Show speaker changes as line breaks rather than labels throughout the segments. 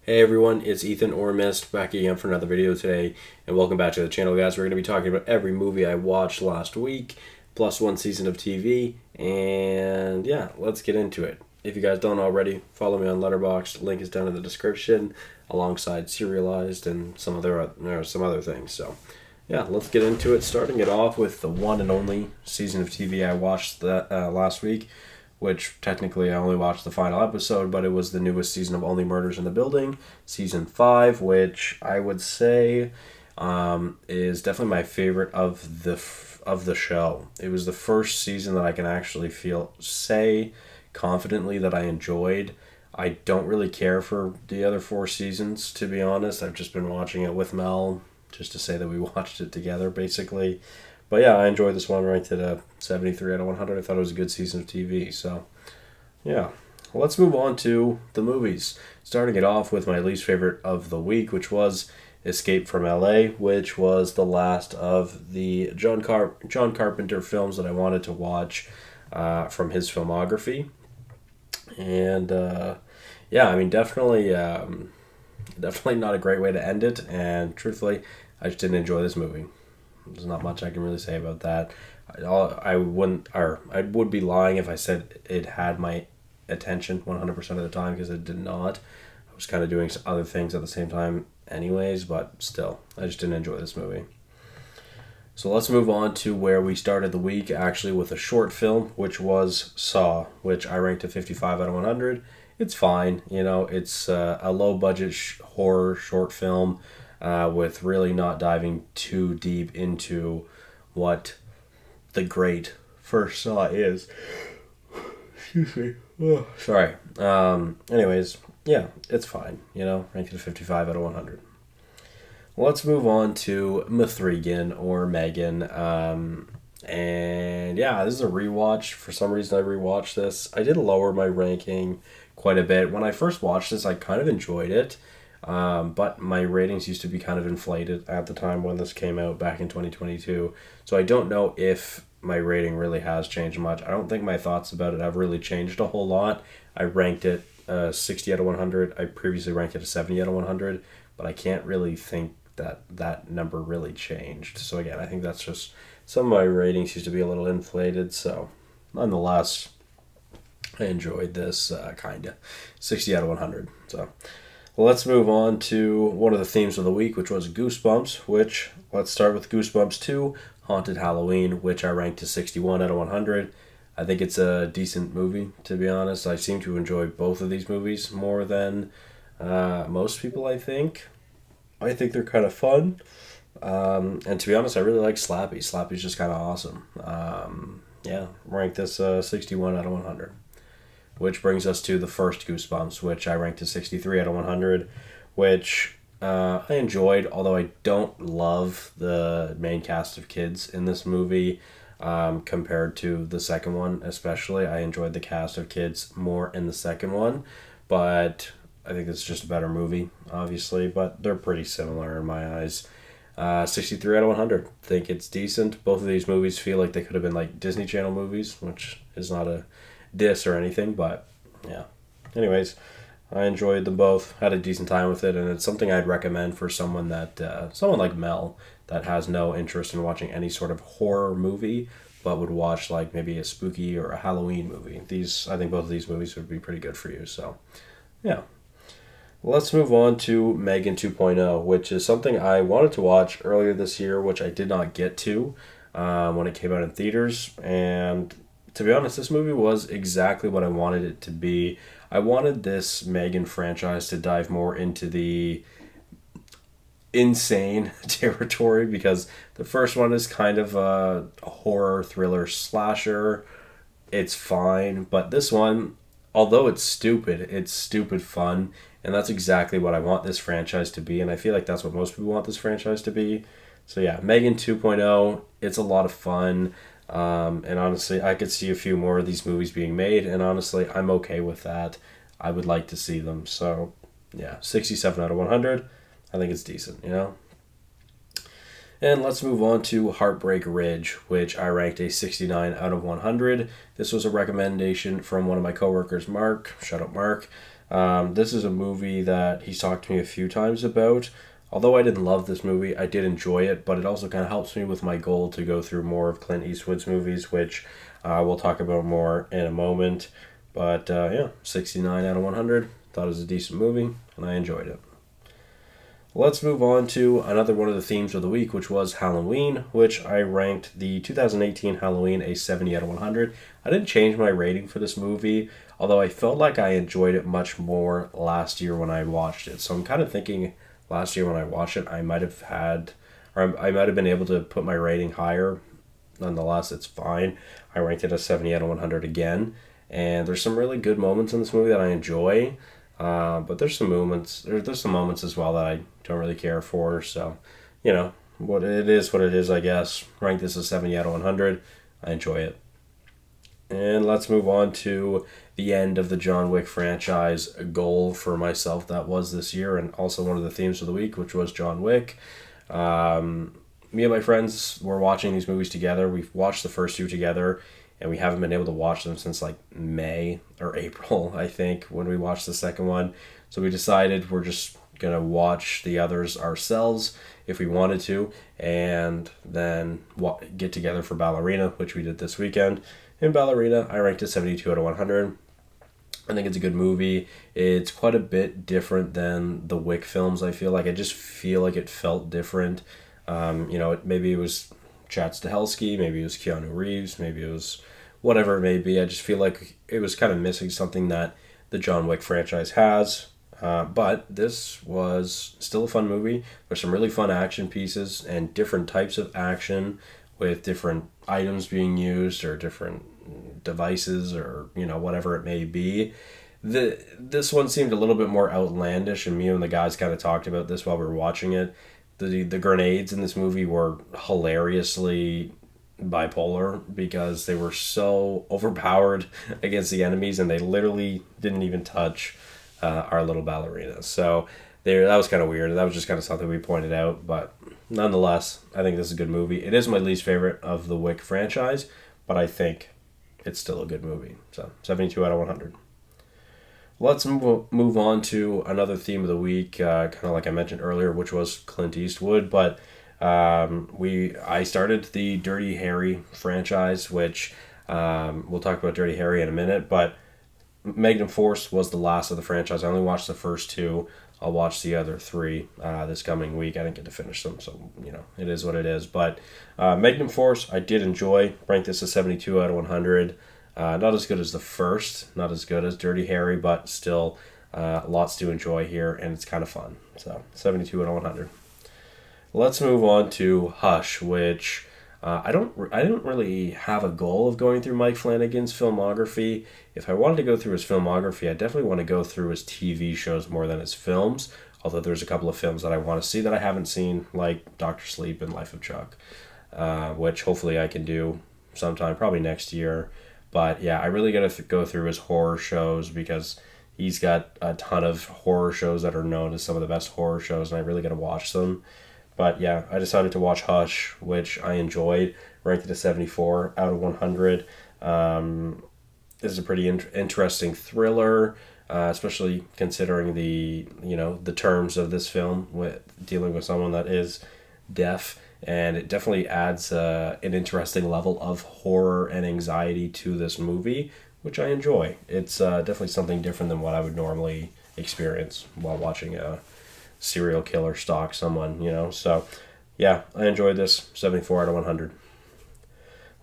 Hey everyone, it's Ethan or Miist back again for another video today, and welcome back to the channel, guys. We're going to be talking about every movie I watched last week, plus one season of TV, and yeah, let's get into it. If you guys don't already, follow me on Letterboxd. Link is down in the description, alongside Serialized and some other things. So yeah, let's get into it. Starting it off with the one and only season of TV I watched last week, which technically I only watched the final episode, but it was the newest season of Only Murders in the Building, season 5, which I would say is definitely my favorite of the show. It was the first season that I can actually say confidently that I enjoyed. I don't really care for the other 4 seasons, to be honest. I've just been watching it with Mel just to say that we watched it together, basically. But yeah, I enjoyed this one, ranked at a 73 out of 100. I thought it was a good season of TV. So yeah, let's move on to the movies. Starting it off with my least favorite of the week, which was Escape from LA, which was the last of the John Carpenter films that I wanted to watch from his filmography. And yeah, I mean, definitely not a great way to end it. And truthfully, I just didn't enjoy this movie. There's not much I can really say about that. I would be lying if I said it had my attention 100% of the time, because it did not. I was kind of doing other things at the same time anyways, but still, I just didn't enjoy this movie. So let's move on to where we started the week, actually, with a short film, which was Saw, which I ranked a 55 out of 100. It's fine. It's a low-budget horror short film with really not diving too deep into what the great first Saw is. Excuse me. Oh, sorry. Anyways, yeah, it's fine. Ranked at 55 out of 100. Let's move on to Mithrigan or Megan. And yeah, this is a rewatch. For some reason, I rewatched this. I did lower my ranking quite a bit. When I first watched this, I kind of enjoyed it. But my ratings used to be kind of inflated at the time when this came out back in 2022. So I don't know if my rating really has changed much. I don't think my thoughts about it have really changed a whole lot. I ranked it 60 out of 100. I previously ranked it a 70 out of 100, but I can't really think that number really changed. So again, I think that's just some of my ratings used to be a little inflated. So nonetheless, I enjoyed this kind of 60 out of 100. So let's move on to one of the themes of the week, which was Goosebumps, which, let's start with Goosebumps 2, Haunted Halloween, which I ranked to 61 out of 100. I think it's a decent movie, to be honest. I seem to enjoy both of these movies more than most people, I think. I think they're kind of fun. And to be honest, I really like Slappy. Slappy's just kind of awesome. Yeah, ranked this 61 out of 100. Which brings us to the first Goosebumps, which I ranked to 63 out of 100, which I enjoyed, although I don't love the main cast of kids in this movie compared to the second one, especially. I enjoyed the cast of kids more in the second one, but I think it's just a better movie, obviously, but they're pretty similar in my eyes. 63 out of 100. Think it's decent. Both of these movies feel like they could have been like Disney Channel movies, which is not a diss or anything, but yeah. Anyways, I enjoyed them both, had a decent time with it, and it's something I'd recommend for someone like Mel, that has no interest in watching any sort of horror movie, but would watch like maybe a spooky or a Halloween movie. I think both of these movies would be pretty good for you. So, yeah. Let's move on to Megan 2.0, which is something I wanted to watch earlier this year, which I did not get to when it came out in theaters. And to be honest, this movie was exactly what I wanted it to be. I wanted this Megan franchise to dive more into the insane territory, because the first one is kind of a horror thriller slasher. It's fine, but this one, although it's stupid fun, and that's exactly what I want this franchise to be, and I feel like that's what most people want this franchise to be. So yeah, Megan 2.0, it's a lot of fun, and honestly, I could see a few more of these movies being made, and honestly, I'm okay with that. I would like to see them, so yeah, 67 out of 100, I think it's decent. And let's move on to Heartbreak Ridge, which I ranked a 69 out of 100. This was a recommendation from one of my coworkers, Mark. Shout out, Mark. This is a movie that he's talked to me a few times about. Although I didn't love this movie, I did enjoy it, but it also kind of helps me with my goal to go through more of Clint Eastwood's movies, which we'll talk about more in a moment. But yeah, 69 out of 100. Thought it was a decent movie, and I enjoyed it. Let's move on to another one of the themes of the week, which was Halloween, which I ranked the 2018 Halloween a 70 out of 100. I didn't change my rating for this movie, although I felt like I enjoyed it much more last year when I watched it. So I'm kind of thinking last year when I watched it, I might have had, or I might have been able to put my rating higher. Nonetheless, it's fine. I ranked it a 70 out of 100 again. And there's some really good moments in this movie that I enjoy. But there's some moments. There's some moments as well that I don't really care for. So, what it is. I guess. Rank this as 70 out of 100. I enjoy it. And let's move on to the end of the John Wick franchise goal for myself that was this year, and also one of the themes of the week, which was John Wick. Me and my friends were watching these movies together. We've watched the first two together, and we haven't been able to watch them since like May or April, I think, when we watched the second one. So we decided we're just going to watch the others ourselves if we wanted to, and then get together for Ballerina, which we did this weekend. In Ballerina, I ranked it 72 out of 100. I think it's a good movie. It's quite a bit different than the Wick films, I feel like. I just feel like it felt different. Maybe it was Chad Stahelski, maybe it was Keanu Reeves, maybe it was whatever it may be. I just feel like it was kind of missing something that the John Wick franchise has. But this was still a fun movie. There's some really fun action pieces and different types of action with different items being used or different devices or whatever it may be. This one seemed a little bit more outlandish, and me and the guys kind of talked about this while we were watching it. The grenades in this movie were hilariously bipolar because they were so overpowered against the enemies, and they literally didn't even touch our little ballerina. So that was kind of weird. That was just kind of something we pointed out, but nonetheless, I think this is a good movie. It is my least favorite of the Wick franchise, but I think it's still a good movie. So 72 out of 100. Let's move on to another theme of the week, kind of like I mentioned earlier, which was Clint Eastwood. But I started the Dirty Harry franchise, which we'll talk about Dirty Harry in a minute. But Magnum Force was the last of the franchise. I only watched the first two. I'll watch the other three this coming week. I didn't get to finish them, so it is what it is. But Magnum Force, I did enjoy. Ranked this as 72 out of 100. Not as good as the first, not as good as Dirty Harry, but still lots to enjoy here, and it's kind of fun. So 72 out of 100. Let's move on to Hush, which I don't really have a goal of going through Mike Flanagan's filmography. If I wanted to go through his filmography, I definitely want to go through his TV shows more than his films, although there's a couple of films that I want to see that I haven't seen, like Dr. Sleep and Life of Chuck, which hopefully I can do sometime, probably next year. But yeah, I really got to go through his horror shows because he's got a ton of horror shows that are known as some of the best horror shows, and I really got to watch them. But yeah, I decided to watch Hush, which I enjoyed. Ranked it a 74 out of 100. This is a pretty interesting thriller, especially considering the terms of this film with dealing with someone that is deaf. And it definitely adds an interesting level of horror and anxiety to this movie, which I enjoy. It's definitely something different than what I would normally experience while watching a serial killer stalk someone, So, yeah, I enjoyed this. 74 out of 100.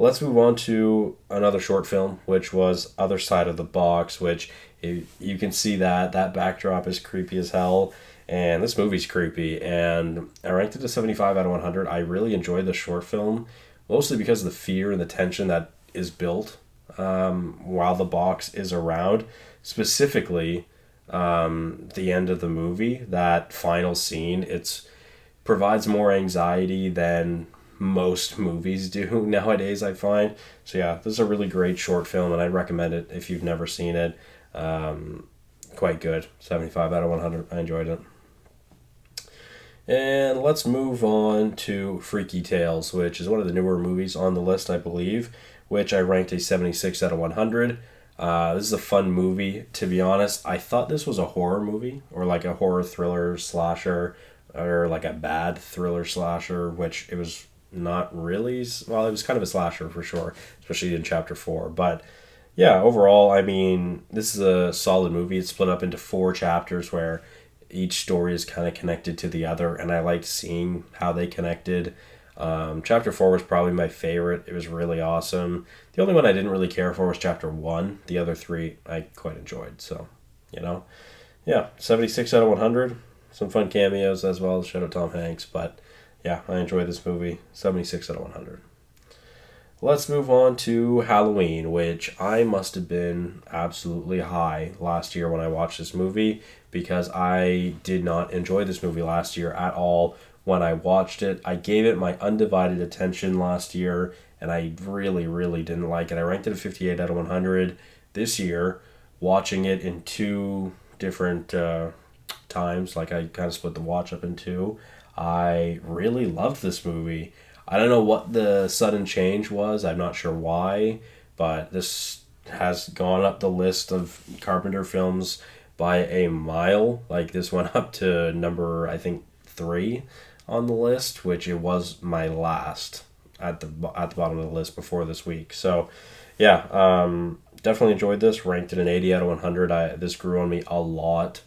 Let's move on to another short film, which was Other Side of the Box, which you can see that backdrop is creepy as hell. And this movie's creepy, and I ranked it a 75 out of 100. I really enjoyed the short film, mostly because of the fear and the tension that is built while the box is around. Specifically, the end of the movie, that final scene, it provides more anxiety than most movies do nowadays, I find. So yeah, this is a really great short film, and I'd recommend it if you've never seen it. Quite good. 75 out of 100. I enjoyed it. And let's move on to Freaky Tales, which is one of the newer movies on the list, I believe, which I ranked a 76 out of 100. This is a fun movie. To be honest, I thought this was a horror movie or like a horror thriller slasher or like a bad thriller slasher, which it was not really. Well, it was kind of a slasher for sure, especially in chapter 4. But yeah, overall, I mean, this is a solid movie. It's split up into 4 chapters where each story is kind of connected to the other, and I liked seeing how they connected. Chapter 4 was probably my favorite. It was really awesome. The only one I didn't really care for was chapter 1. The other 3 I quite enjoyed. So, you know, yeah, 76 out of 100. Some fun cameos as well. Shout out Tom Hanks. But yeah, I enjoyed this movie. 76 out of 100. Let's move on to Halloween, which I must have been absolutely high last year when I watched this movie because I did not enjoy this movie last year at all when I watched it. I gave it my undivided attention last year and I really, really didn't like it. I ranked it a 58 out of 100 this year, watching it in 2 different times. Like I kind of split the watch up in 2. I really loved this movie. I don't know what the sudden change was. I'm not sure why, but this has gone up the list of Carpenter films by a mile. Like this went up to number, I think, 3 on the list, which it was my last at the bottom of the list before this week. So, yeah, definitely enjoyed this. Ranked it an 80 out of 100. This grew on me a lot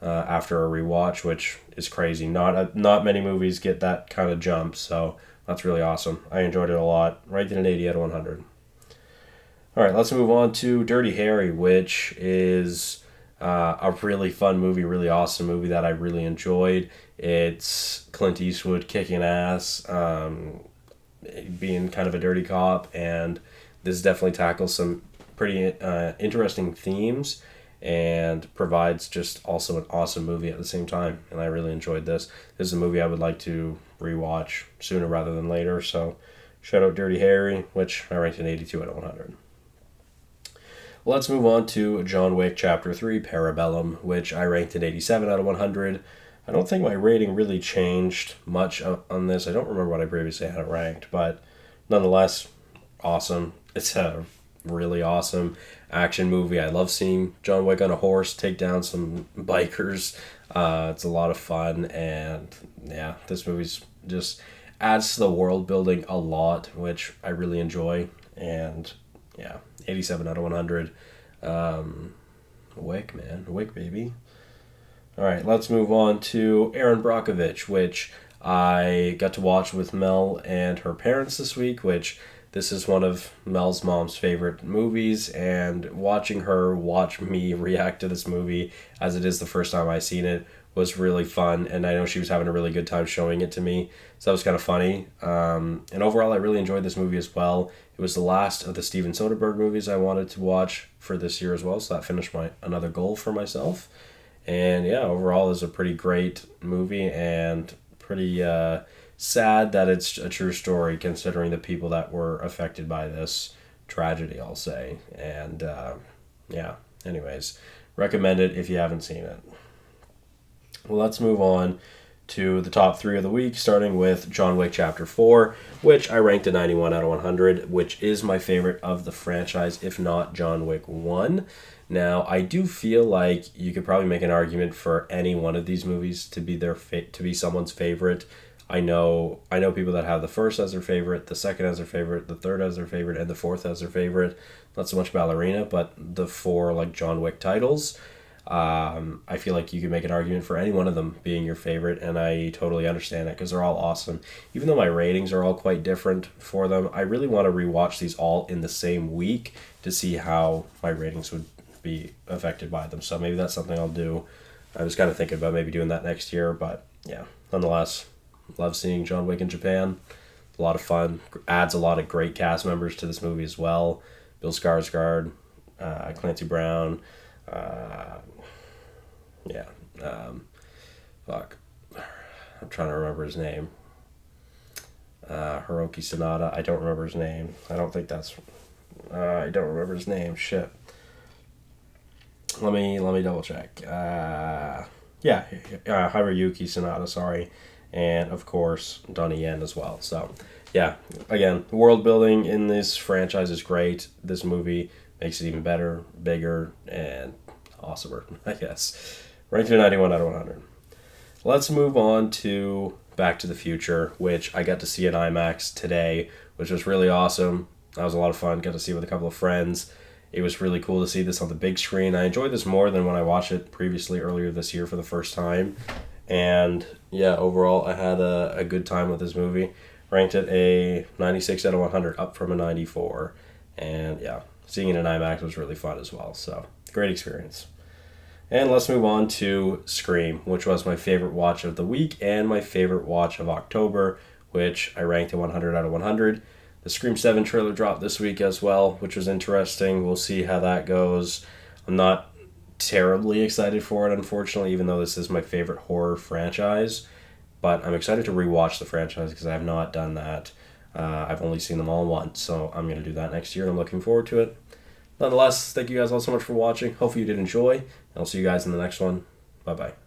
after a rewatch, which is crazy. Not many movies get that kind of jump, so that's really awesome. I enjoyed it a lot. Ranked it an 80 out of 100. All right, let's move on to Dirty Harry, which is a really fun movie, really awesome movie that I really enjoyed. It's Clint Eastwood kicking ass, being kind of a dirty cop, and this definitely tackles some pretty interesting themes and provides just also an awesome movie at the same time. And I really enjoyed this. This is a movie I would like to rewatch sooner rather than later. So shout out Dirty Harry, which I ranked an 82 out of 100. Let's move on to John Wick Chapter 3, Parabellum, which I ranked an 87 out of 100. I don't think my rating really changed much on this. I don't remember what I previously had it ranked, but nonetheless, awesome. It's a really awesome action movie. I love seeing John Wick on a horse take down some bikers. It's a lot of fun, and yeah, this movie's just adds to the world building a lot, which I really enjoy. And yeah, 87 out of 100. Wick, man. Wick, baby. All right, let's move on to Aaron Brockovich, which I got to watch with Mel and her parents this week, which this is one of Mel's mom's favorite movies, and watching her watch me react to this movie as it is the first time I seen it was really fun, and I know she was having a really good time showing it to me, so that was kind of funny. And overall, I really enjoyed this movie as well. It was the last of the Steven Soderbergh movies I wanted to watch for this year as well, so that finished another goal for myself. And yeah, overall, it's a pretty great movie and pretty sad that it's a true story considering the people that were affected by this tragedy, I'll say. And yeah, anyways, recommend it if you haven't seen it. Well, let's move on to the top 3 of the week, starting with John Wick Chapter 4, which I ranked a 91 out of 100, which is my favorite of the franchise, if not John Wick 1. Now, I do feel like you could probably make an argument for any one of these movies to be to be someone's favorite. I know people that have the first as their favorite, the second as their favorite, the third as their favorite, and the fourth as their favorite. Not so much Ballerina, but the 4 like John Wick titles. I feel like you could make an argument for any one of them being your favorite, and I totally understand it because they're all awesome. Even though my ratings are all quite different for them, I really want to rewatch these all in the same week to see how my ratings would be affected by them. So maybe that's something I'll do. I was kind of thinking about maybe doing that next year, but yeah, nonetheless, love seeing John Wick in Japan. A lot of fun. Adds a lot of great cast members to this movie as well. Bill Skarsgård, Clancy Brown. Fuck. I'm trying to remember his name. Hiroki Sanada. I don't remember his name. I don't remember his name. Shit. Let me double check. Hiroyuki Sanada, sorry. And of course, Donnie Yen as well. So, yeah, again, the world building in this franchise is great. This movie makes it even better, bigger, and awesomer, I guess. Ranked to 91 out of 100. Let's move on to Back to the Future, which I got to see in IMAX today, which was really awesome. That was a lot of fun. Got to see it with a couple of friends. It was really cool to see this on the big screen. I enjoyed this more than when I watched it previously earlier this year for the first time. And yeah, overall, I had a good time with this movie. Ranked it a 96 out of 100, up from a 94. And yeah, seeing it in IMAX was really fun as well. So, great experience. And let's move on to Scream, which was my favorite watch of the week and my favorite watch of October, which I ranked a 100 out of 100. The Scream 7 trailer dropped this week as well, which was interesting. We'll see how that goes. I'm not terribly excited for it, unfortunately, even though this is my favorite horror franchise. But I'm excited to rewatch the franchise because I have not done that. I've only seen them all once, so I'm going to do that next year, and I'm looking forward to it. Nonetheless, thank you guys all so much for watching. Hopefully you did enjoy, and I'll see you guys in the next one. Bye-bye.